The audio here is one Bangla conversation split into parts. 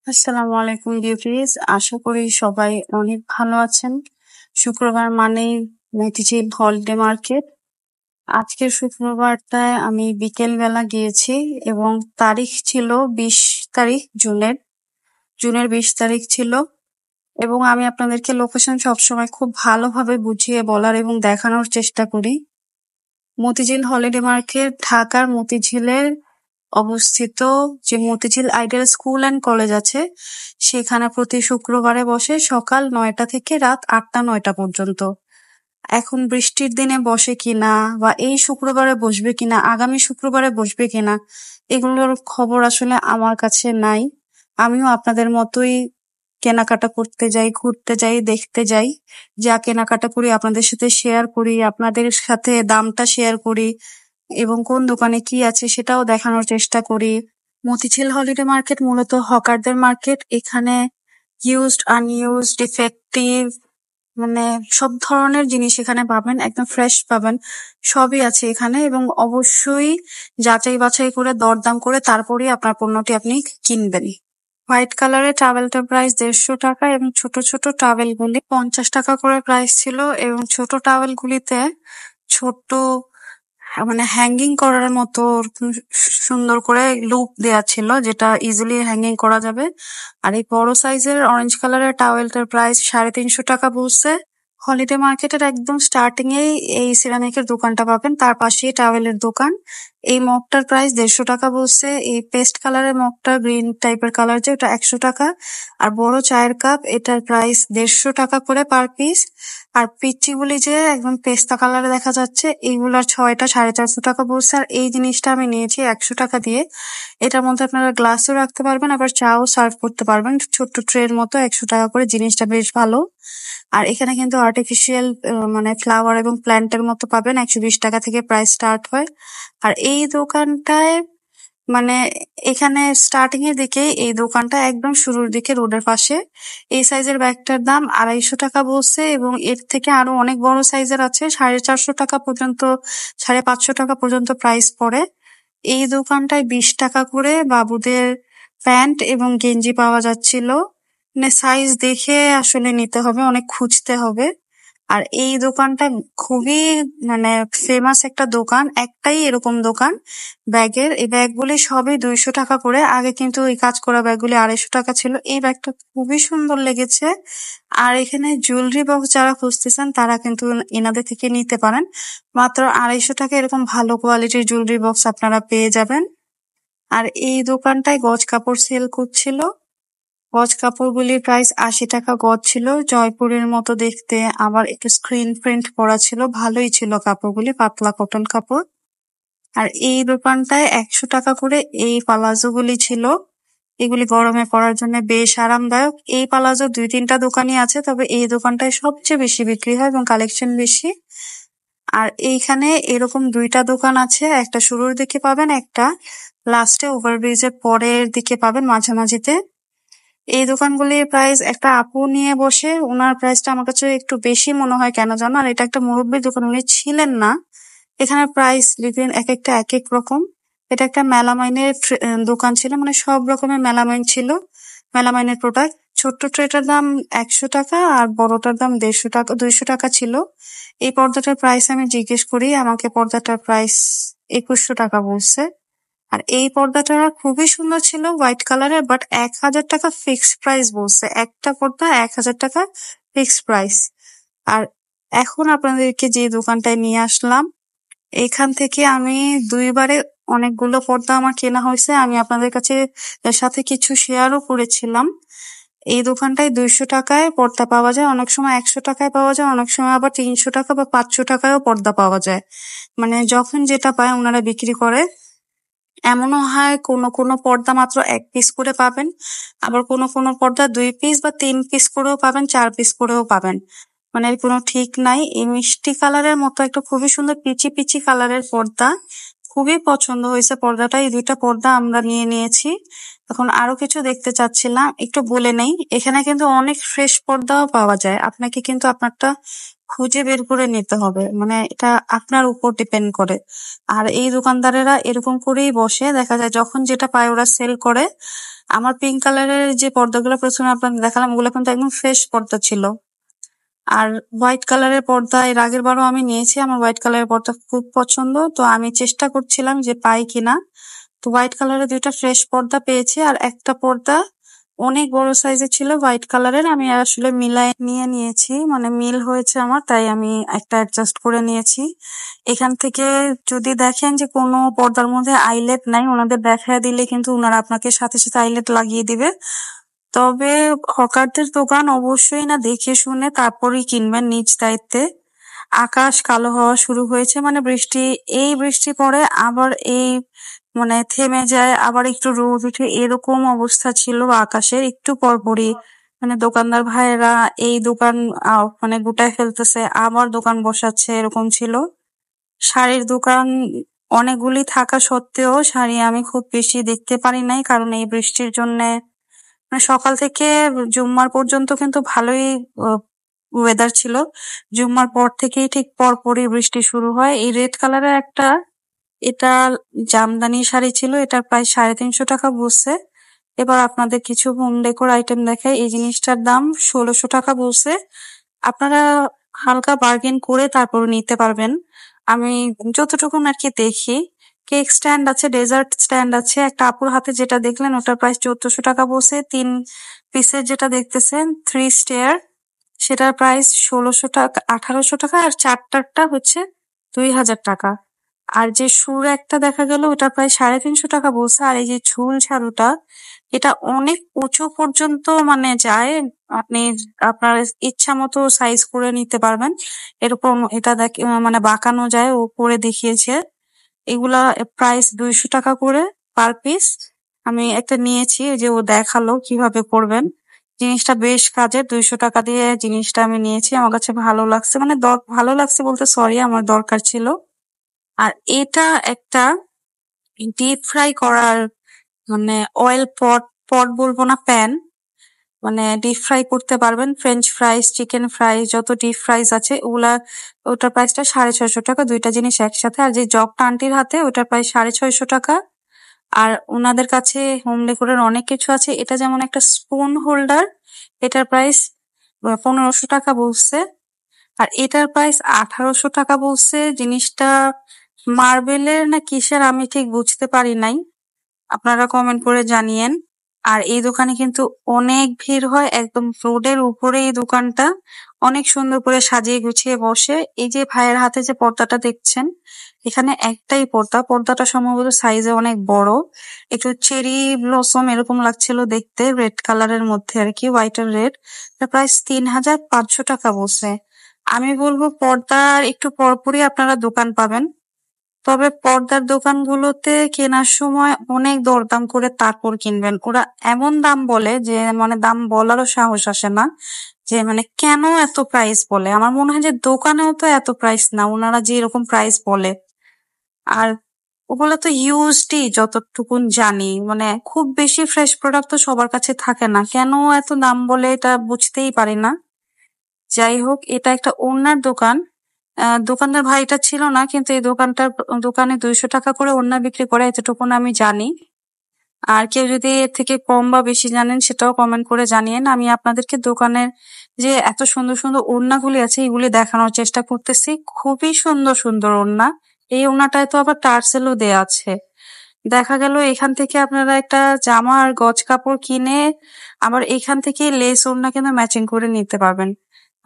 আসসালামু আলাইকুম বিউটিজ, আশা করি সবাই অনেক ভালো আছেন। শুক্রবার মানেই মতিঝিল হলিডে মার্কেট। আজকের শুক্রবারটায় আমি বিকেল বেলা গিয়েছি এবং তারিখ ছিল 20 তারিখ জুনের 20 তারিখ ছিল। এবং আমি আপনাদেরকে লোকেশন সবসময় খুব ভালোভাবে বুঝিয়ে বলার এবং দেখানোর চেষ্টা করি। মতিঝিল হলিডে মার্কেট ঢাকার মতিঝিলের অবস্থিত। যে Motijheel ideal school and college আছে, সেখানে প্রতি শুক্রবারে বসে সকাল 9টা থেকে রাত 8টা-9টা পর্যন্ত। এখন বৃষ্টির দিনে বসে কিনা বা এই শুক্রবারে বসবে কিনা, আগামী শুক্রবারে বসবে কিনা, এগুলোর খবর আসলে আমার কাছে নাই। আমিও আপনাদের মতোই কেনাকাটা করতে যাই, ঘুরতে যাই, দেখতে যাই। যা কেনাকাটা করি আপনাদের সাথে শেয়ার করি, আপনাদের সাথে দামটা শেয়ার করি এবং কোন দোকানে কি আছে সেটাও দেখানোর চেষ্টা করি। মতিঝিল হলিডে মার্কেট মূলত হকারদের মার্কেট। এখানে ইউজড, আনইউজড, ডিফেক্টিভ মানে সব ধরনের জিনিস এখানে পাবেন, একদম ফ্রেশ পাবেন। সবই আছে এখানে এবং অবশ্যই যাচাই বাছাই করে দরদাম করে তারপরেই আপনার পণ্যটি আপনি কিনবেন। হোয়াইট কালারের টাওয়েলটার প্রাইস 150 টাকা এবং ছোট ছোট টাওয়েলগুলি 50 টাকা করে প্রাইস ছিল। এবং ছোট টাওয়েলগুলিতে ছোট হ্যাঙ্গিং করার মতো সুন্দর করে লুপ দেয়া ছিল, যেটা ইজিলি হ্যাঙ্গিং করা যাবে। আর এই বড় সাইজের অরেঞ্জ কালারের টাওয়েলটার প্রাইস 350 টাকা বলছে। হলিডে মার্কেটের একদম স্টার্টিং এই এই সিরামিকের দোকানটা পাবেন, তার পাশেই টাওয়েলের দোকান। এই মগটার প্রাইস 150 টাকা বলছে। এই পেস্ট কালারের মগটা, গ্রিন টাইপের কালার, যে ওটা 100 টাকা। আর বড় চায়ের কাপ, এটার প্রাইস 150 টাকা করে পার পিস। আর পিচ্চিগুলি যে একদম পেস্তা কালারে দেখা যাচ্ছে, এইগুলার 6টা 450 টাকা বলছে। আর এই জিনিসটা আমি নিয়েছি 100 টাকা দিয়ে। এটার মধ্যে আপনারা গ্লাসও রাখতে পারবেন, আবার চাও সার্ভ করতে পারবেন ছোট্ট ট্রের মতো। 100 টাকা করে, জিনিসটা বেশ ভালো। আর এখানে কিন্তু আর্টিফিশিয়াল ফ্লাওয়ার এবং প্ল্যান্টের মতো পাবেন। 120 টাকা থেকে প্রাইস স্টার্ট হয়। আর এই দোকানটায় মানে এখানে স্টার্টিং এর দিকে এই দোকানটা একদম শুরুর দিকে রোডের পাশে। এই সাইজের ব্যাগটার দাম 250 টাকা বলছে এবং এর থেকে আরো অনেক বড় সাইজের আছে, 450 টাকা পর্যন্ত, 550 টাকা পর্যন্ত প্রাইস পড়ে। এই দোকানটায় 20 টাকা করে বাবুদের প্যান্ট এবং গেঞ্জি পাওয়া যাচ্ছিল। সাইজ দেখে আসলে নিতে হবে, অনেক খুঁজতে হবে। আর এই দোকানটা খুবই ফেমাস একটা দোকান, একটাই এরকম দোকান ব্যাগের। এই ব্যাগগুলি সবই 200 টাকা করে। আগে কিন্তু এই কাজ করা ব্যাগগুলি 250 টাকা ছিল। এই ব্যাগটা খুবই সুন্দর লেগেছে। আর এখানে জুয়েলারি বক্স যারা খুঁজতেছেন তারা কিন্তু এনাদের থেকে নিতে পারেন। মাত্র 250 টাকা এরকম ভালো কোয়ালিটির জুয়েলারি বক্স আপনারা পেয়ে যাবেন। আর এই দোকানটায় গজ কাপড় সেল করছিল। গজ কাপড়গুলির প্রাইস 80 টাকা গজ ছিল, জয়পুরের মতো দেখতে, আবার একটু স্ক্রিন প্রিন্ট করা ছিল, ভালোই ছিল কাপড়গুলি, পাতলা কটন কাপড়। আর এই দোকানটায় 100 টাকা করে এই পালাজো গুলি ছিল। এগুলি গরমে পরার জন্য বেশ আরামদায়ক। এই পালাজো 2-3টা দোকানই আছে, তবে এই দোকানটায় সবচেয়ে বেশি বিক্রি হয় এবং কালেকশন বেশি। আর এইখানে এরকম 2টা দোকান আছে, একটা শুরুর দিকে পাবেন, একটা লাস্টে ওভারব্রিজের পরের দিকে পাবেন, মাঝামাঝিতে। এই দোকানগুলির প্রাইস, একটা আপু নিয়ে বসে, ওনার প্রাইসটা আমার কাছে একটু বেশি মনে হয় কেন জানো। আর এটা একটা মুরব্বির দোকান, উনি ছিলেন না। এখানে প্রাইস বিভিন্ন এক একটা এক এক রকম। এটা একটা মেলামাইনের দোকান ছিল, সব রকমের মেলামাইন ছিল, মেলামাইনের প্রোডাক্ট। ছোট্ট ট্রেটার দাম 100 টাকা আর বড়টার দাম 150 টাকা, 200 টাকা ছিল। এই পর্দাটার প্রাইস আমি জিজ্ঞেস করি, আমাকে পর্দাটার প্রাইস 2100 টাকা বলছে। আর এই পর্দাটা খুবই সুন্দর ছিল, হোয়াইট কালারের, বাট 1000 টাকা ফিক্সড প্রাইস বলছে। একটা পর্দা 1000 টাকা ফিক্সড প্রাইস। আর এখন আপনাদেরকে যে দোকানটায় নিয়ে আসলাম, এখান থেকে আমি 2বারে অনেকগুলো পর্দা আমার কেনা হয়েছে। আমি আপনাদের কাছে এর সাথে কিছু শেয়ারও করেছিলাম। এই দোকানটায় 200 টাকায় পর্দা পাওয়া যায়, অনেক সময় 100 টাকায় পাওয়া যায়, অনেক সময় আবার 300 টাকা বা 500 টাকায়ও পর্দা পাওয়া যায়। যখন যেটা পায় ওনারা বিক্রি করে। এমনও হয় কোনো কোনো পর্দা মাত্র 1 পিস করে পাবেন, আবার কোনো কোনো পর্দা 2 পিস বা 3 পিস করেও পাবেন, 4 পিস করেও পাবেন। এর কোনো ঠিক নাই। এই মিষ্টি কালারের মতো একটা খুবই সুন্দর পিচি পিচি কালারের পর্দা, খুবই পছন্দ হয়েছে পর্দাটা। এই 2টা পর্দা আমরা নিয়ে নিয়েছি। এখন আরো কিছু দেখতে চাচ্ছিলাম, একটু বলে নেই। এখানে কিন্তু অনেক ফ্রেশ পর্দাও পাওয়া যায়, আপনাকে কিন্তু আপনারটা খুঁজে বের করে নিতে হবে, মানে এটা আপনার উপর ডিপেন্ড করে। আর এই দোকানদারেরা এরকম করেই বসে, দেখা যায় যখন যেটা পায় ওরা সেল করে। আমার পিঙ্ক কালারের যে পর্দাগুলো প্রথমে আপনাকে দেখালাম, ওগুলো কিন্তু একদম ফ্রেশ পর্দা ছিল। আর হোয়াইট কালারের পর্দা এর আগের বারও আমি নিয়েছি, আমার হোয়াইট কালারের পর্দা খুব পছন্দ, তো আমি চেষ্টা করছিলাম যে পাই কিনা। তো হোয়াইট কালারের 2টা ফ্রেশ পর্দা পেয়েছি, আর একটা পর্দা অনেক বড় সাইজের ছিল হোয়াইট কালারের। আমি আসলে মিলাই নিয়ে নিয়েছি, মানে মিল হয়েছে আমার, তাই আমি একটা অ্যাডজাস্ট করে নিয়েছি। এখান থেকে যদি দেখেন যে কোনো পর্দার মধ্যে আইলেট নাই, ওনাদের দেখায় দিলে কিন্তু ওনারা আপনাকে সাথে সাথে আইলেট লাগিয়ে দিবে। তবে হকারদের দোকান অবশ্যই না দেখে শুনে তারপরেই কিনবেন নিজ দায়িত্বে। আকাশ কালো হওয়া শুরু হয়েছে, মানে বৃষ্টি, এই বৃষ্টি পড়ে আবার এই মানে থেমে যায়, আবার একটু রোদ উঠে, এরকম অবস্থা ছিল আকাশের একটু পরপরই। মানে দোকানদার ভাইয়েরা এই দোকান মানে গুটায় ফেলতেছে, আবার দোকান বসাচ্ছে, এরকম ছিল। শাড়ির দোকান অনেকগুলি থাকা সত্ত্বেও শাড়ি আমি খুব বেশি দেখতে পারি নাই, কারণ এই বৃষ্টির জন্য। মানে সকাল থেকে জুম্মার পর্যন্ত কিন্তু ভালোই ওয়েদার ছিল, জুম্মার পর থেকেই ঠিক পরপরই বৃষ্টি শুরু হয়। এই রেড কালারের একটা, এটা জামদানি শাড়ি ছিল, এটার প্রায় 350 টাকা বলছে। এবার আপনাদের কিছু হোম ডেকোর আইটেম দেখাই। এই জিনিসটার দাম 1600 টাকা বলছে। আপনারা হালকা বার্গেন করে তারপর নিতে পারবেন। আমি যতটুকু আর কি দেখি, কেক স্ট্যান্ড আছে, ডেজার্ট স্ট্যান্ড আছে। একটা আপুর হাতে যেটা দেখলেন ওটার প্রাইস 1400 টাকা বলছে। 3 পিসের যেটা দেখতেছেন 3 স্টেয়ার, সেটার প্রাইস 1600 টাকা, 1800 টাকা, আর চারটারটা হচ্ছে 2000 টাকা। আর যে সুর একটা দেখা গেল ওটা প্রায় 350 টাকা বলছে। আর এই যে ঝুল ঝাড়ুটা, এটা অনেক উঁচু পর্যন্ত মানে যায়, আপনি আপনার ইচ্ছা মতো সাইজ করে নিতে পারবেন। এরকম এটা মানে বাঁকানো যায়, ও করে দেখিয়েছে। এগুলা প্রাইস 200 টাকা করে পার পিস। আমি একটা নিয়েছি, ওই যে ও দেখালো কিভাবে করবেন। জিনিসটা বেশ কাজের, 200 টাকা দিয়ে জিনিসটা আমি নিয়েছি, আমার কাছে ভালো লাগছে, মানে ভালো লাগছে বলতে সরি, আমার দরকার ছিল। আর এটা একটা ডিপ ফ্রাই করার, মানে অয়েল পট, পট বলবো না, প্যান। মানে ডিপ ফ্রাই করতে পারবেন ফ্রেঞ্চ ফ্রাইস, চিকেন ফ্রাই, যত ডিপ ফ্রাইস আছে ওগুলা। ওটার প্রাইসটা 650 টাকা, 2টা জিনিস একসাথে। আর যে জগটা আন্টির হাতে, ওটার প্রাইস 650 টাকা। আর ওনাদের কাছে হোম ডেকোরের অনেক কিছু আছে। এটা যেমন একটা স্পুন হোল্ডার, এটার প্রাইস 1500 টাকা বলছে। আর এটার প্রাইস 1800 টাকা বলছে। জিনিসটা মার্বেলের না কিসের আমি ঠিক বুঝতে পারি নাই, আপনারা কমেন্ট করে জানিয়েন। আর এই দোকানে কিন্তু অনেক ভিড় হয়, একদম রোডের উপরে এই দোকানটা। অনেক সুন্দর করে সাজিয়ে গুছিয়ে বসে। এই যে ভাইয়ের হাতে যে পর্দাটা দেখছেন, এখানে একটাই পর্দা, পর্দাটা সম্ভবত সাইজে অনেক বড়, একটু চেরি ব্লসম এরকম লাগছিল দেখতে, রেড কালারের মধ্যে আর কি, হোয়াইট আর রেড। প্রাইস 3500 টাকা বলছে। আমি বলবো পর্দার একটু পরপরই আপনারা দোকান পাবেন, তবে পর্দার দোকানগুলোতে কেনার সময় অনেক দরদাম করে তারপর কিনবেন। ওরা এমন দাম বলে যে মানে দাম বলারও সাহস আসে না, যে মানে কেন এত প্রাইস বলে। আমার মনে হয় যে দোকানেও তো এত প্রাইস না, ওনারা যে এরকম প্রাইস বলে। আর ওগুলো তো ইউজডই যতটুকুন জানি, মানে খুব বেশি ফ্রেশ প্রোডাক্ট তো সবার কাছে থাকে না, কেন এত দাম বলে এটা বুঝতেই পারি না। যাই হোক, এটা একটা ওড়নার দোকান। দোকানদার ভাইটা ছিল না, কিন্তু এই দোকানে 200 টাকা করে ওড়না বিক্রি করে, এতটুকুন আমি জানি। আর কেউ যদি এর থেকে কম বা বেশি জানেন সেটাও কমেন্ট করে জানিয়েন। আমি আপনাদেরকে দোকানের যে এত সুন্দর সুন্দর ওড়নাগুলি আছে এগুলি দেখানোর চেষ্টা করতেছি। খুবই সুন্দর সুন্দর ওড়না। এই ওড়নাটায় তো আবার টার্সেলও দেয়া আছে। দেখা গেল এখান থেকে আপনারা একটা জামা আর গজ কাপড় কিনে আবার এখান থেকে লেস ওড়না কিন্তু ম্যাচিং করে নিতে পারবেন।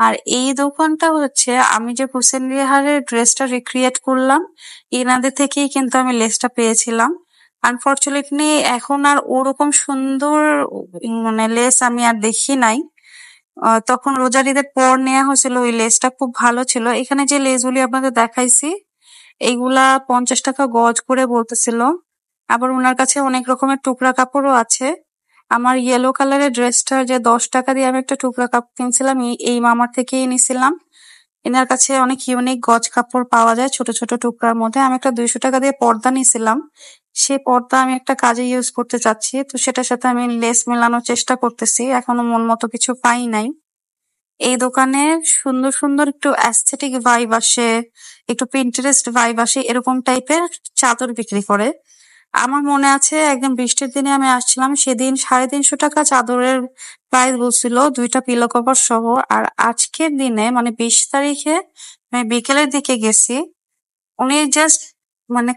আর এই দোকানটা হচ্ছে, আমি যে হুসেন রিহারের ড্রেসটা রিক্রিয়েট করলাম, এনাদের থেকেই কিন্তু আমি লেসটা পেয়েছিলাম। আনফরচুনেটলি এখন আর ওরকম সুন্দর মানে লেস আমি আর দেখি নাই। তখন রোজার ঈদের পর নেওয়া হয়েছিল, ওই লেসটা খুব ভালো ছিল। এখানে যে লেসগুলি আপনাদের দেখাইছি, এইগুলা 50 টাকা গজ করে বলতেছিল। আবার ওনার কাছে অনেক রকমের টুকরা কাপড়ও আছে। আমার ইয়েলো কালারের ড্রেসটা যে 10 টাকা দিয়ে আমি একটা টুকরা কাপড় কিনছিলাম, এই মামার থেকেই নিছিলাম। এনার কাছে অনেক ইউনিক গজ কাপড় পাওয়া যায় ছোট ছোট টুকরার মধ্যে। আমি একটা 200 টাকা দিয়ে পর্দা নিছিলাম, সে পর্দা আমি একটা কাজে ইউজ করতে চাচ্ছি, তো সেটার সাথে আমি লেস মেলানোর চেষ্টা করতেছি, এখনো মন মতো কিছু পাই নাই। এই দোকানে সুন্দর সুন্দর একটু অ্যাস্থেটিক ভাইব আসে, একটু পিন্টারেস্ট ভাইব আসে, এরকম টাইপের চাদর বিক্রি করে। আমার মনে আছে একদম বৃষ্টির দিনে আমি আসছিলাম, সেদিন 350 টাকা চাদরের প্রাইস বলছিল, 2টা পিলো কভার সহ। আর আজকের দিনে মানে 20 তারিখে আমি বিকেলের দিকে গেছি, উনি জাস্ট মানে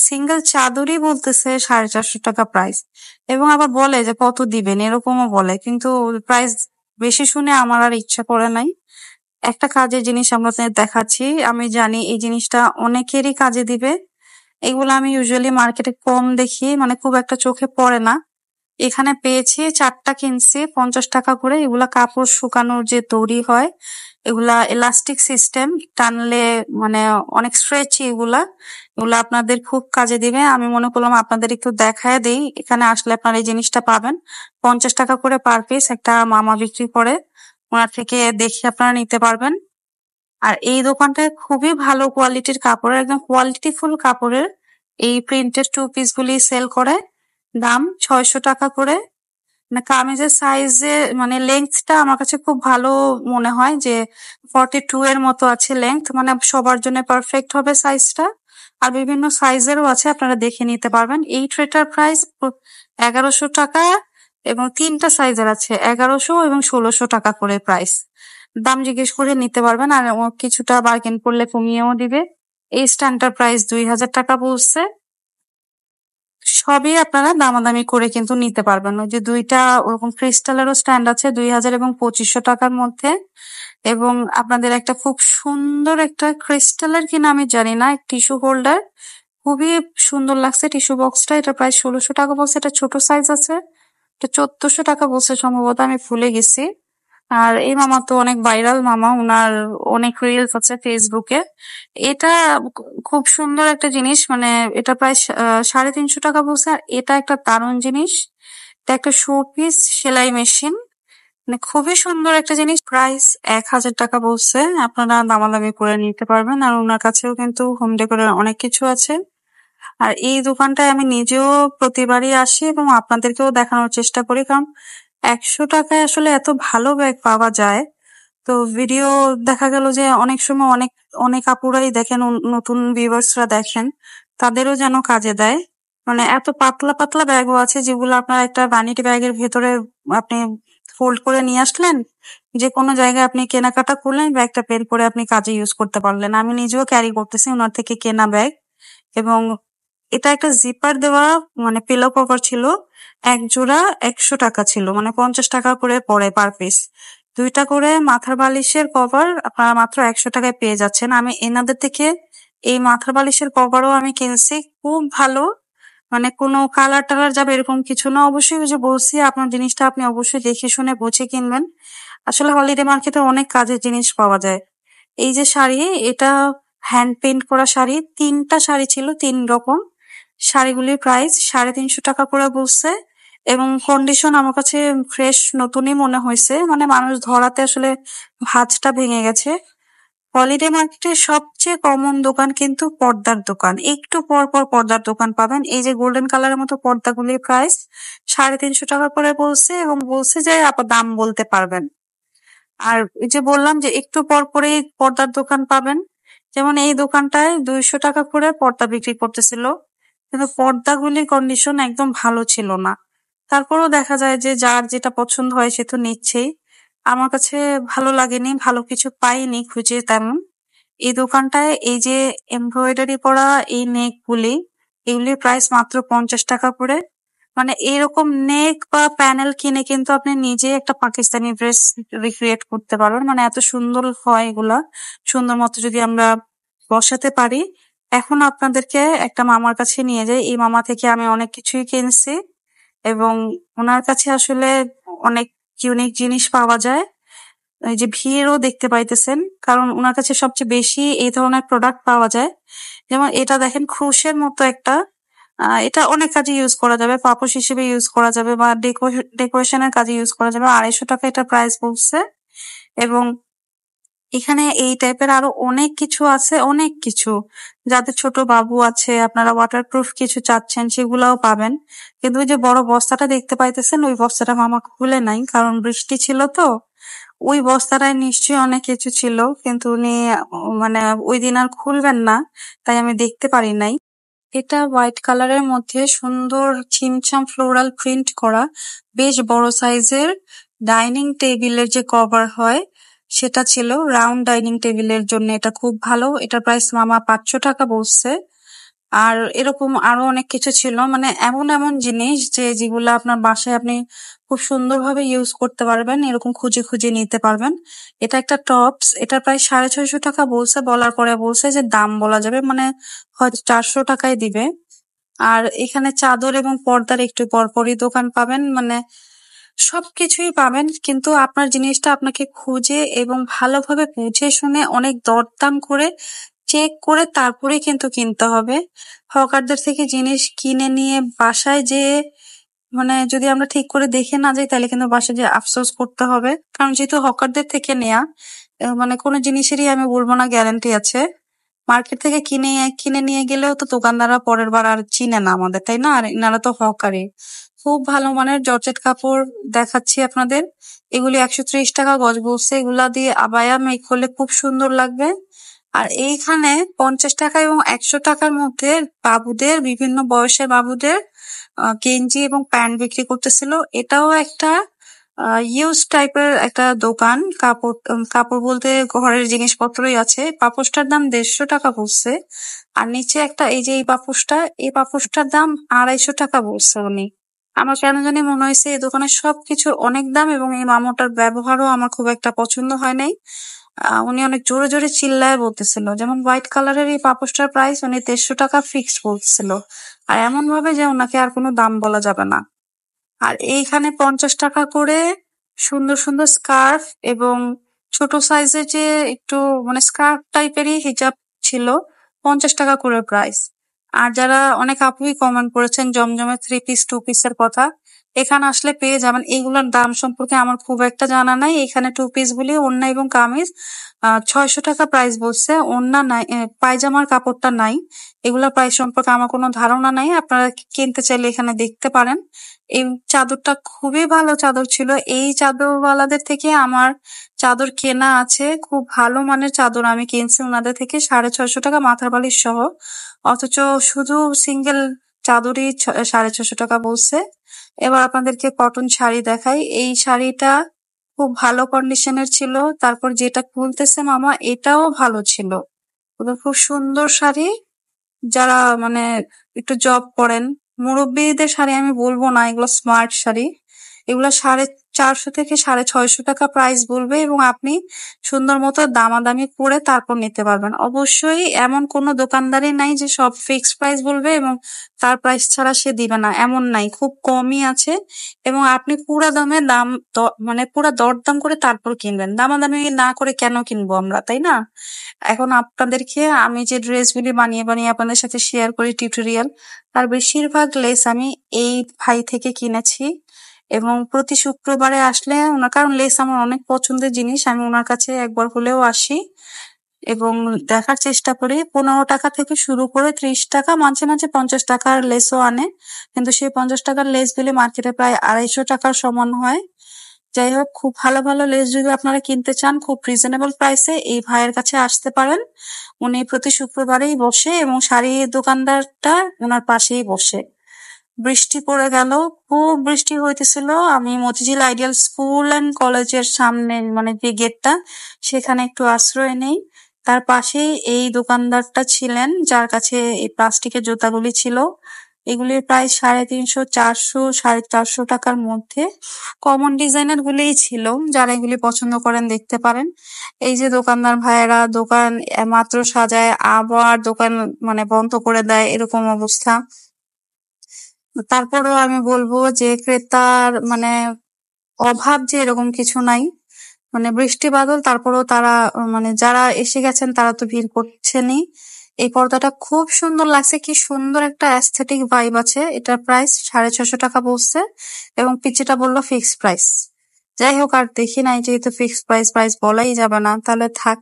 সিঙ্গেল চাদরই বলতেছে 450 টাকা প্রাইস, এবং আবার বলে যে কত দিবেন এরকমও বলে, কিন্তু প্রাইস বেশি শুনে আমার আর ইচ্ছা করে নাই। একটা কাজের জিনিস আমরা আপনাদের দেখাচ্ছি, আমি জানি এই জিনিসটা অনেকেরই কাজে দিবে। এগুলো আমি ইউজুয়ালি মার্কেটে কম দেখি, মানে খুব একটা চোখে পড়ে না। এখানে পেয়েছি 4টা কিনছি 50 টাকা করে। এগুলা কাপড় শুকানোর যে দড়ি হয়, এগুলা এলাস্টিক সিস্টেম, টানলে মানে অনেক স্ট্রেচি। এগুলা এগুলা আপনাদের খুব কাজে দিবে। আমি মনে করলাম আপনাদের একটু দেখায় দেই, এখানে আসলে আপনারা এই জিনিসটা পাবেন। 50 টাকা করে পার পিস একটা মামা বিক্রি করে, ওনার থেকে দেখে আপনারা নিতে পারবেন। আর এই দোকানটায় খুবই ভালো কোয়ালিটির কাপড়ের, একদম কোয়ালিটিফুল কাপড়ের এই প্রিন্টেড টু পিস গুলি সেল করে। দাম 600 টাকা করে। না, কামিজের সাইজে মানে লেন্থটা আমার কাছে খুব ভালো মনে হয়, যে 42 এর মতো আছে লেন্থ, মানে সবার জন্য পারফেক্ট হবে সাইজটা। আর বিভিন্ন সাইজেরও আছে, আপনারা দেখে নিতে পারবেন। এই ট্রেটার প্রাইস 1100 টাকা, এবং 3টা সাইজের আছে, 1100 এবং 1600 টাকা করে প্রাইস। দাম জিজ্ঞেস করে নিতে পারবেন, আর ও কিছুটা বার্গেন করলে কমিয়েও দিবে। এই স্ট্যান্ডটার প্রাইস 2000 টাকা বলছে। সবই আপনারা দামাদামি করে কিন্তু নিতে পারবেন। ওই যে 2টা ওরকম ক্রিস্টালেরও স্ট্যান্ড আছে 2000 এবং 2500 টাকার মধ্যে। এবং আপনাদের একটা খুব সুন্দর একটা ক্রিস্টালের কিনা আমি জানি না, টিস্যু হোল্ডার, খুবই সুন্দর লাগছে টিস্যু বক্সটা। এটা প্রায় 1600 টাকা বলছে। এটা ছোট সাইজ আছে, এটা 1400 টাকা বলছে সম্ভবত, আমি ভুলে গেছি। আর এই মামা তো অনেক ভাইরাল মামা, উনার অনেক রিলস আছে ফেসবুকে। এটা খুব সুন্দর একটা জিনিস, মানে এটা প্রায় 350 টাকা বলছে। আর এটা একটা দারুণ জিনিস, এটা একটা শো পিস সেলাই মেশিন, মানে খুবই সুন্দর একটা জিনিস। প্রাইস 1000 টাকা বলছে, আপনারা দামাদামি করে নিতে পারবেন। আর ওনার কাছেও কিন্তু হোম ডেকোরের অনেক কিছু আছে। আর এই দোকানটায় আমি নিজেও প্রতিবারই আসি এবং আপনাদেরকেও দেখানোর চেষ্টা করি, কারণ 100 টাকায় আসলে এত ভালো ব্যাগ পাওয়া যায়। তো ভিডিও দেখা গেল যে অনেক সময় অনেক অনেক আপুরাই দেখেন, নতুন ভিউয়ার্সরা দেখেন, তাদেরও যেন কাজে দেয়। মানে এত পাতলা পাতলা ব্যাগও আছে যেগুলো আপনার একটা ভ্যানিটি ব্যাগের ভেতরে আপনি ফোল্ড করে নিয়ে আসলেন, যে কোনো জায়গায় আপনি কেনাকাটা করলেন, ব্যাগটা বের করে আপনি কাজে ইউজ করতে পারলেন। আমি নিজেও ক্যারি করতেছি ওনার থেকে কেনা ব্যাগ। এবং এটা একটা জিপার দেওয়া মানে পিলো কভার ছিল, এক জোড়া 100 টাকা ছিল, মানে 50 টাকা করে পড়ে পার পিস। 2টা করে মাথার বালিশের কভার আপনারা মাত্র 100 টাকায় পেয়ে যাচ্ছেন। আমি এনাদের থেকে এই মাথার বালিশের কভারও আমি কিনছি, খুব ভালো। মানে কোনো কালার টালার যাবে এরকম কিছু না। অবশ্যই ওই যে বলছি, আপনার জিনিসটা আপনি অবশ্যই দেখে শুনে বুঝে কিনবেন। আসলে হলিডে মার্কেটে অনেক কাজের জিনিস পাওয়া যায়। এই যে শাড়ি, এটা হ্যান্ড পেইন্ট করা শাড়ি, 3টা শাড়ি ছিল 3 রকম। শাড়িগুলির প্রাইস 350 টাকা করে বলছে, এবং কন্ডিশন আমার কাছে ফ্রেশ নতুনই মনে হয়েছে, মানে মানুষ ধরাতে আসলে ভাঁজটা ভেঙে গেছে। হলিডে মার্কেটে সবচেয়ে কমন দোকান কিন্তু পর্দার দোকান, একটু পর পর পর্দার দোকান পাবেন। এই যে গোল্ডেন কালারের মতো পর্দাগুলির প্রাইস 350 টাকা করে বলছে, এবং বলছে যে আপনার দাম বলতে পারবেন। আর এই যে বললাম যে একটু পর পরেই পর্দার দোকান পাবেন, যেমন এই দোকানটায় 200 টাকা করে পর্দা বিক্রি করতেছিল, কিন্তু পর্দাগুলির কন্ডিশন একদম ভালো ছিল না। তারপরেও দেখা যায় যে যার যেটা পছন্দ হয় সে তো নিচ্ছেই। আমার কাছে ভালো লাগেনি, ভালো কিছু পাইনি খুঁজে তেমন। এই দোকানটায় এই যে এমব্রয়ডারি করা এই নেক গুলি, এগুলির প্রাইস মাত্র 50 টাকা করে। মানে এরকম নেক বা প্যানেল কিনে কিন্তু আপনি নিজে একটা পাকিস্তানি ড্রেস রিক্রিয়েট করতে পারবেন, মানে এত সুন্দর হয় এগুলা। সুন্দর মতো যদি আমরা বসাতে পারি। এখন আপনাদেরকে একটা মামার কাছে নিয়ে যাই, এই মামা থেকে আমি অনেক কিছুই কিনছি, এবং ওনার কাছে আসলে অনেক ইউনিক জিনিস পাওয়া যায়। এই যে ভিড়ও দেখতে পাইতেছেন, কারণ ওনার কাছে সবচেয়ে বেশি এই ধরনের প্রোডাক্ট পাওয়া যায়। যেমন এটা দেখেন, ক্রুশের মতো একটা, এটা অনেক কাজে ইউজ করা যাবে, পাপোশ হিসেবে ইউজ করা যাবে, বা ডেকোরেশনের কাজে ইউজ করা যাবে। 250 টাকা এটা প্রাইস বলছে। এবং এখানে এই টাইপের আরো অনেক কিছু আছে, অনেক কিছু। যাদের ছোট বাবু আছে, আপনারা ওয়াটারপ্রুফ কিছু চাচ্ছেন, সেগুলাও পাবেন। কিন্তু ওই যে বড় বস্তাটা দেখতে পাইতেছেন, ওই বস্তাটা মামা খুলে নাই, কারণ বৃষ্টি ছিল তো। ওই বস্তাটায় নিশ্চয়ই অনেক কিছু ছিল, কিন্তু উনি মানে ওই দিন আর খুলবেন না, তাই আমি দেখতে পারি নাই। এটা হোয়াইট কালারের মধ্যে সুন্দর ছিমছাম ফ্লোরাল প্রিন্ট করা বেশ বড় সাইজের ডাইনিং টেবিলের যে কভার হয় সেটা ছিল। রাউন্ড ডাইনিং টেবিলের জন্য এটা খুব ভালো। এটার প্রাইস মামা 500 টাকা বলছে। আর এরকম আরো অনেক কিছু ছিল, মানে এমন এমন জিনিস যেগুলো আপনার বাসায় আপনি খুব সুন্দরভাবে ইউজ করতে পারবেন, এরকম খুঁজে খুঁজে নিতে পারবেন। এটা একটা টপস, এটা প্রায় 650 টাকা বলছে। বলার পরে বলছে যে দাম বলা যাবে, মানে হয়তো 400 টাকায় দিবে। আর এখানে চাদর এবং পর্দার একটু পরপরই দোকান পাবেন, মানে সবকিছুই পাবেন, কিন্তু আপনার জিনিসটা আপনাকে খুঁজে এবং ভালোভাবে বুঝে শুনে অনেক দরদাম করে চেক করে তারপরে কিন্তু কিনতে হবে। হকারদের থেকে জিনিস কিনে নিয়ে বাসায় যেয়ে মানে যদি আমরা ঠিক করে দেখে না যাই তাহলে কিন্তু বাসায় যেয়ে আফসোস করতে হবে। কারণ যেহেতু হকারদের থেকে নেয়া, মানে কোনো জিনিসেরই আমি বলবো না গ্যারান্টি আছে। মার্কেট থেকে কিনে কিনে নিয়ে গেলেও তো দোকানদাররা পরের বার আর চিনে না আমাদের, তাই না? আর এনারা তো হকারি। খুব ভালো মানের জর্জেট কাপড় দেখাচ্ছি আপনাদের। এগুলি 130 টাকা গজ বলছে। এগুলা দিয়ে আবায়া মেক হলে খুব সুন্দর লাগবে। আর এইখানে 50 টাকা এবং 100 টাকার মধ্যে বাবুদের, বিভিন্ন বয়সের বাবুদের গেঞ্জি এবং প্যান্ট বিক্রি করতেছিল। এটাও একটা ইউজ টাইপের একটা দোকান। কাপড় বলতে ঘরের জিনিসপত্রই আছে। পাপোশটার দাম 150 টাকা বলছে। আর নিচে একটা এই যে এই পাপোশটার দাম 250 টাকা বলছে উনি। আমার কেন জানি মনে হয়েছে এই দোকানের সবকিছুর অনেক দাম, এবং এই মামুটার ব্যবহারও আমার খুব একটা পছন্দ হয় নাই। উনি অনেক জোরে জোরে চিল্লায় বলতেছিল। যেমন হোয়াইট কালারের এই পাপোশটার প্রাইস উনি 150 টাকা ফিক্সড বলছিল, আর এমন ভাবে যে ওনাকে আর কোনো দাম বলা যাবে না। আর এইখানে 50 টাকা করে সুন্দর সুন্দর স্কার্ফ এবং ছোট সাইজের যে একটু মানে স্কার্ফ টাইপেরই হিজাব ছিল, 50 টাকা করে প্রাইস। আর যারা অনেক আপুই কমেন্ট করেছেন জমজমের 3 পিস 2 পিসের কথা, এখানে আসলে পেয়ে যাবেন। এইগুলোর দাম সম্পর্কে আমার খুব একটা জানা নাই। এখানে 2 পিস গুলি ওড়না এবং কামিজ 600 টাকা প্রাইস বলছে। ওড়না নাই, পায়জামার কাপড়টা নাই। এগুলা প্রাইস সম্পর্কে আমার কোনো ধারণা নাই। আপনারা কিনতে চাইলে এখানে দেখতে পারেন। এই চাদরটা খুবই ভালো চাদর ছিল। এই চাদরওয়ালাদের থেকে আমার চাদর কেনা আছে। খুব ভালো মানের চাদর আমি কিনছি ওনাদের থেকে 650 টাকা মাথার বালিশ সহ। অথচ শুধু সিঙ্গেল চাদরই 650 টাকা বলছে। এবার আপনাদেরকে কটন শাড়ি দেখাই। এই শাড়িটা খুব ভালো কন্ডিশনের ছিল। তারপর যেটা খুলতেছে মামা এটাও ভালো ছিল। খুব সুন্দর শাড়ি। যারা মানে একটু জব করেন, মুরব্বীদের শাড়ি আমি বলবো না, এগুলো স্মার্ট শাড়ি। এগুলো 450 থেকে 650 টাকা প্রাইস বলবে, এবং আপনি সুন্দর মতো দামাদামি করে তারপর নিতে পারবেন। অবশ্যই এমন কোনো দোকানদারই নাই যে সব ফিক্সড প্রাইস বলবে এবং তার প্রাইস ছাড়া সে দিবে না, এমন নাই। খুব কমই আছে, এবং আপনি পুরা দামে মানে পুরা দরদাম করে তারপর কিনবেন। দামাদামি না করে কেন কিনবো আমরা, তাই না? এখন আপনাদেরকে আমি যে ড্রেসগুলি বানিয়ে বানিয়ে আপনাদের সাথে শেয়ার করি টিউটোরিয়াল, তার বেশিরভাগ লেস আমি এই ভাই থেকে কিনেছি। এবং প্রতি শুক্রবারে আসলে ওনার, কারণ লেস আমার অনেক পছন্দের জিনিস, আমি ওনার কাছে একবার হলেও আসি এবং দেখার চেষ্টা করি। 15 টাকা থেকে শুরু করে 30 টাকা, মাঝে মাঝে 50 টাকার লেসও আনে, কিন্তু সেই 50 টাকার লেসগুলি মার্কেটে প্রায় 250 টাকার সমান হয়। যাই হোক, খুব ভালো ভালো লেস যদি আপনারা কিনতে চান খুব রিজনেবল প্রাইসে এই ভাইয়ের কাছে আসতে পারেন। উনি প্রতি শুক্রবারেই বসে এবং শাড়ির দোকানদারটা ওনার পাশেই বসে। বৃষ্টি পড়ে গেল, খুব বৃষ্টি হইতেছিল। আমি মতিঝিল আইডিয়াল স্কুল অ্যান্ড কলেজের সামনে, মানে যে গেটটা, সেখানে একটু আশ্রয় নেই। তার পাশেই এই দোকানদারটা ছিলেন যার কাছে এই প্লাস্টিকের জুতাগুলি ছিল। এগুলির প্রায় 350, 400, 450 টাকার মধ্যে। কমন ডিজাইনের গুলিই ছিল। যারা এগুলি পছন্দ করেন দেখতে পারেন। এই যে দোকানদার ভাইয়েরা দোকান মাত্র সাজায় আবার দোকান মানে বন্ধ করে দেয়, এরকম অবস্থা। তারপরেও আমি বলবো যে ক্রেতার মানে অভাব যে এরকম কিছু নাই। মানে বৃষ্টি বাদল, তারপরেও তারা মানে যারা এসে গেছেন তারা তো ভিড় করছেনই। এই পর্দাটা খুব সুন্দর লাগছে, কি সুন্দর একটা অ্যাস্থেটিক ভাইব আছে। এটার প্রাইস 650 টাকা বলছে, এবং পিচিটা বললো ফিক্সড প্রাইস। যাই হোক, আর দেখি নাই, যেহেতু ফিক্সড প্রাইস বলাই যাবে না, তাহলে থাক।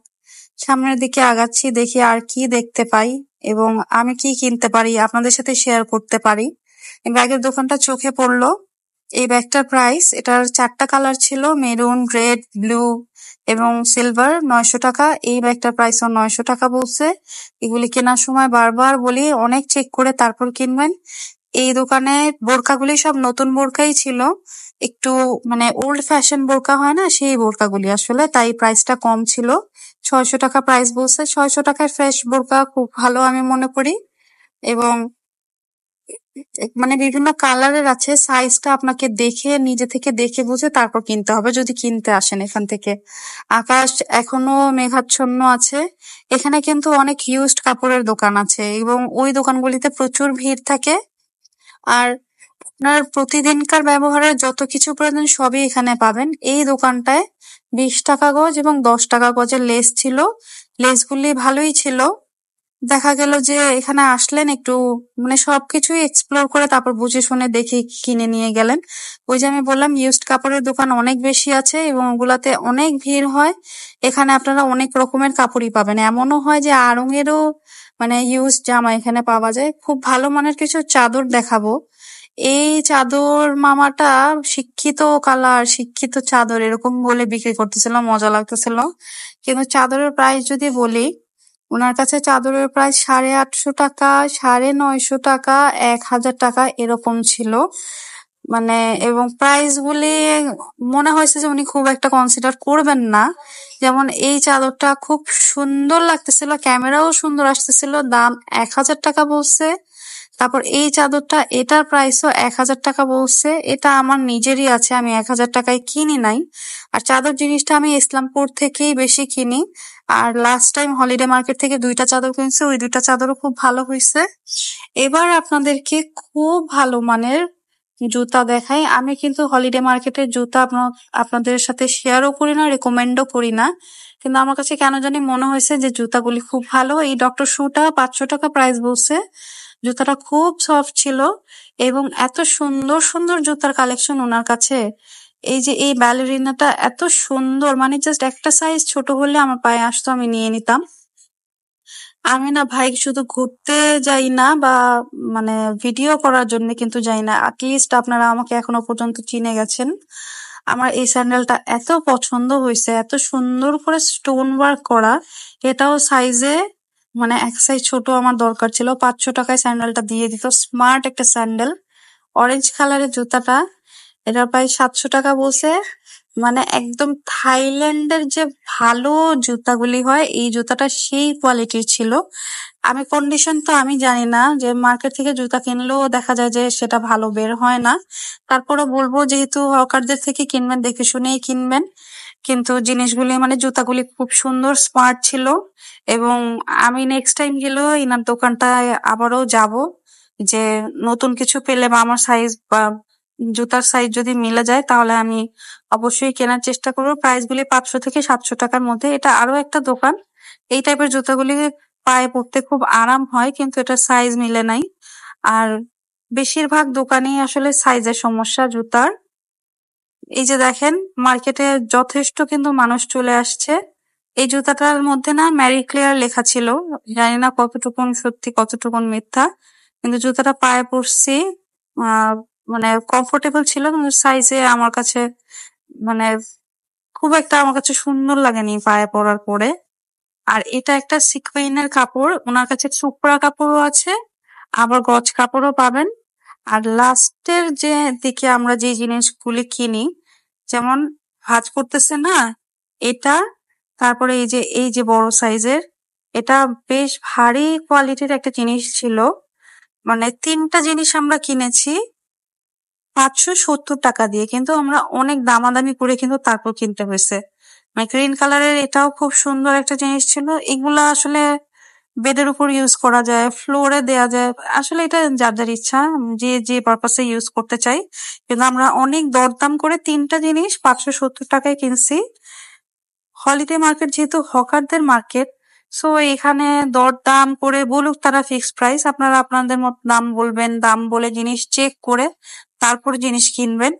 সামনের দিকে আগাচ্ছি, দেখি আর কি দেখতে পাই এবং আমি কি কিনতে পারি আপনাদের সাথে শেয়ার করতে পারি। ব্যাগের দোকানটা চোখে পড়লো। এই ব্যাগটার প্রাইস, এটার 4টা কালার ছিল, মেরুন, রেড, ব্লু এবং সিলভার, 900 টাকা। এই ব্যাগটার প্রাইসও 900 টাকা বলছে। এগুলি কেনার সময় বারবার বলি অনেক চেক করে তারপর কিনবেন। এই দোকানে বোরকাগুলি সব নতুন বোরকাই ছিল, একটু মানে ওল্ড ফ্যাশন বোরকা হয় না, সেই বোরকাগুলি আসলে, তাই প্রাইসটা কম ছিল। 600 টাকা প্রাইস বলছে। 600 টাকায় ফ্রেশ বোরকা খুব ভালো আমি মনে করি। এবং মানে বিভিন্ন কালারের আছে, সাইজটা আপনাকে দেখে নিজে থেকে দেখে বুঝে তারপর কিনতে হবে যদি কিনতে আসেন এখান থেকে। আকাশ এখনো মেঘাচ্ছন্ন আছে। এখানে কিন্তু অনেক ইউজড কাপড়ের দোকান আছে এবং ওই দোকানগুলিতে প্রচুর ভিড় থাকে। আর আপনার প্রতিদিনকার ব্যবহারের যত কিছু প্রয়োজন সবই এখানে পাবেন। এই দোকানটায় 20 টাকা গজ এবং 10 টাকা গজের লেস ছিল। লেসগুলি ভালোই ছিল। দেখা গেল যে এখানে আসলেন, একটু মানে সবকিছুই এক্সপ্লোর করে তারপর বুঝে শুনে দেখে কিনে নিয়ে গেলেন। ওই যে আমি বললাম ইউজড কাপড়ের দোকান অনেক বেশি আছে এবং ওগুলাতে অনেক ভিড় হয়। এখানে আপনারা অনেক রকমের কাপড়ই পাবেন। এমনও হয় যে আড়ং-এরও মানে ইউজড জামা এখানে পাওয়া যায়। খুব ভালো মানের কিছু চাদর দেখাবো। এই চাদর মামাটা শিক্ষিত কালার, শিক্ষিত চাদর এরকম বলে বিক্রি করতেছিল, মজা লাগতেছিল। কিন্তু চাদরের প্রাইস যদি বলি, ওনার কাছে চাদরের প্রাইস 850 টাকা, 950 টাকা, 1000 টাকা এরকম ছিল। মানে এবং প্রাইস গুলি মনে হয়েছে যে উনি খুব একটা কনসিডার করবেন না। যেমন এই চাদরটা খুব সুন্দর লাগতেছিল, ক্যামেরাও সুন্দর আসতেছিল, দাম 1000 টাকা বলছে। তারপর এই চাদরটা, এটার প্রাইসও 1000 টাকা বলছে। এটা আমার নিজেরই আছে, আমি 1000 টাকায় কিনি নাই। আর চাদর জিনিসটা আমি ইসলামপুর থেকেই বেশি কিনি। আর লাস্ট টাইম হলিডে মার্কেট থেকে 2টা চাদর কিনছি, ওই 2টা চাদরও খুব ভালো হয়েছে। এবার আপনাদেরকে খুব ভালো মানের জুতা দেখাই। আমি কিন্তু হলিডে মার্কেটের জুতা আপনাদের সাথে শেয়ারও করি না, রেকমেন্ডও করি না, কিন্তু আমার কাছে কেন জানি মনে হয়েছে যে জুতাগুলি খুব ভালো। এই ডক্টর শুটা 500 টাকা প্রাইস বলছে। জুতাটা খুব সফট ছিল এবং এত সুন্দর সুন্দর জুতার কালেকশন ওনার কাছে। এই যে এই ব্যালেরিনাটা এত সুন্দর, মানে জাস্ট একটা সাইজ ছোট হলে আমার পায়ে আসতো, আমি নিয়ে নিতাম। আমি না ভাই শুধু ঘুরতে যাই না বা মানে ভিডিও করার জন্য কিন্তু যাই না, অ্যাটলিস্ট আপনারা আমাকে এখনো পর্যন্ত চিনে গেছেন। আমার এই স্যান্ডেলটা এত পছন্দ হয়েছে, এত সুন্দর করে স্টোন ওয়ার্ক করা। এটাও সাইজে মানে এক সাইজ ছোট আমার দরকার ছিল, 500 টাকায় স্যান্ডেলটা দিয়ে দিত। স্মার্ট একটা স্যান্ডেল, অরেঞ্জ কালারের জুতাটা। এটার প্রায় 700 টাকা বলছে। মানে একদম থাইল্যান্ডের যে ভালো জুতাগুলি হয়, এই জুতাটা সেই কোয়ালিটির ছিল। আমি কন্ডিশন তো আমি জানি না, যে মার্কেট থেকে জুতা কিনলেও দেখা যায় যে সেটা ভালো বের হয় না। তারপরে বলবো যেহেতু হকারদের থেকে কিনবেন দেখে শুনেই কিনবেন। কিন্তু জিনিসগুলি মানে জুতাগুলি খুব সুন্দর, স্মার্ট ছিল। এবং আমি নেক্সট টাইম গেলেও ইনার দোকানটায় আবারও যাব, যে নতুন কিছু পেলে বা আমার সাইজ বা জুতার সাইজ যদি মিলে যায় তাহলে আমি অবশ্যই কেনার চেষ্টা করবো। প্রাইস গুলি 500 থেকে 700 টাকার মধ্যে। এটা আরো একটা দোকান, এই টাইপের জুতাগুলি পায়ে পড়তে খুব আরাম হয়, কিন্তু এটা সাইজ মিলে নাই। আর বেশিরভাগ দোকানেই আসলে সাইজের সমস্যা জুতার। এই যে দেখেন মার্কেটে যথেষ্ট কিন্তু মানুষ চলে আসছে। এই জুতাটার মধ্যে না ম্যারি ক্লেয়ার লেখা ছিল, জানি না কতটুকুন সত্যি কতটুকুন মিথ্যা, কিন্তু জুতাটা পায়ে পড়ছি, আহ মানে কমফোর্টেবল ছিল, কিন্তু সাইজে আমার কাছে মানে খুব একটা আমার কাছে সুন্দর লাগেনি পায়ে পরার পরে। আর এটা একটা সিকুইনের কাপড়, ওনার কাছে সুপরা কাপড়ও আছে, আবার গজ কাপড়ও পাবেন। আর লাস্টের যে দিকে আমরা যে জিনিসগুলি কিনি, যেমন ভাঁজ করতেছে না এটা, তারপরে এই যে বড় সাইজের, এটা বেশ ভারী কোয়ালিটির একটা জিনিস ছিল। মানে 3টা জিনিস আমরা কিনেছি 570 টাকা দিয়ে, কিন্তু আমরা অনেক দামাদামি করে কিন্তু তারপর কিনতে হয়েছে। মানে গ্রিন কালারের এটাও খুব সুন্দর একটা জিনিস ছিল। এগুলা আসলে বেডের উপর ইউজ করা যায়, ফ্লোরে দেয়া যায়, আসলে এটা যার যার ইচ্ছা, যে যে পারপাসে ইউজ করতে চাই। কিন্তু আমরা অনেক দরদাম করে 3টা জিনিস 570 টাকায় কিনছি। হলিডে মার্কেট যেহেতু হকারদের মার্কেট, সো এখানে দরদাম করে বলুক তারা ফিক্সড প্রাইস, আপনারা আপনাদের মত দাম বলবেন, দাম বলে জিনিস চেক করে তারপর জিনিস কিনবেন।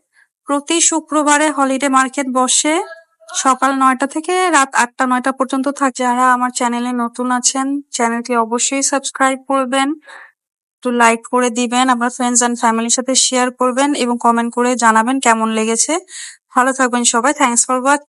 প্রতি শুক্রবারে হলিডে মার্কেট বসে সকাল 9টা থেকে রাত 8টা 9টা পর্যন্ত থাকে। যারা আমার চ্যানেলে নতুন আছেন চ্যানেলটি অবশ্যই সাবস্ক্রাইব করবেন। একটু লাইক করে দিবেন, আপনার ফ্রেন্ডস এন্ড ফ্যামিলির সাথে শেয়ার করবেন এবং কমেন্ট করে জানাবেন কেমন লেগেছে। ভালো থাকবেন সবাই। Thanks for watching.